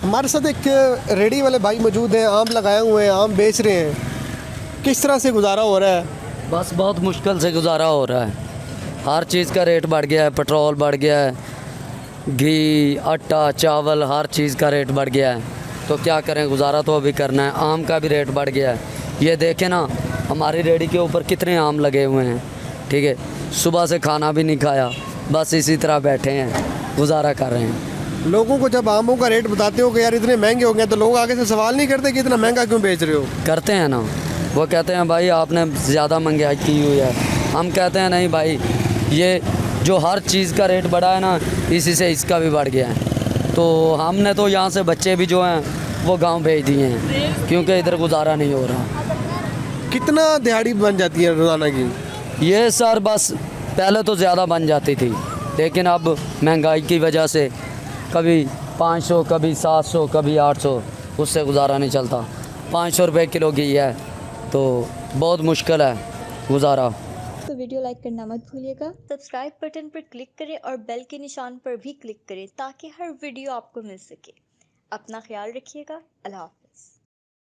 हमारे साथ एक रेडी वाले भाई मौजूद हैं, आम लगाए हुए हैं, आम बेच रहे हैं। किस तरह से गुजारा हो रहा है? बस बहुत मुश्किल से गुजारा हो रहा है। हर चीज़ का रेट बढ़ गया है, पेट्रोल बढ़ गया है, घी, आटा, चावल, हर चीज़ का रेट बढ़ गया है। तो क्या करें, गुजारा तो अभी करना है। आम का भी रेट बढ़ गया है। ये देखें ना, हमारी रेडी के ऊपर कितने आम लगे हुए हैं। ठीक है, सुबह से खाना भी नहीं खाया, बस इसी तरह बैठे हैं, गुजारा कर रहे हैं। लोगों को जब आमों का रेट बताते हो कि यार इतने महंगे हो गए, तो लोग आगे से सवाल नहीं करते कि इतना महंगा क्यों बेच रहे हो? करते हैं ना, वो कहते हैं भाई आपने ज़्यादा महंगाई की हुई है। हम कहते हैं नहीं भाई, ये जो हर चीज़ का रेट बढ़ा है ना, इसी से इसका भी बढ़ गया है। तो हमने तो यहाँ से बच्चे भी जो हैं वो गांव भेज दिए हैं, क्योंकि इधर गुजारा नहीं हो रहा। कितना दिहाड़ी बन जाती है रोज़ाना की? ये सर बस पहले तो ज़्यादा बन जाती थी, लेकिन अब महंगाई की वजह से कभी 500, कभी 700, कभी 800, उससे गुजारा नहीं चलता। 500 रुपये किलो घी है, तो बहुत मुश्किल है गुजारा। तो वीडियो लाइक करना मत भूलिएगा, सब्सक्राइब बटन पर क्लिक करें और बेल के निशान पर भी क्लिक करें ताकि हर वीडियो आपको मिल सके। अपना ख्याल रखिएगा। अल्लाह हाफ़िज़।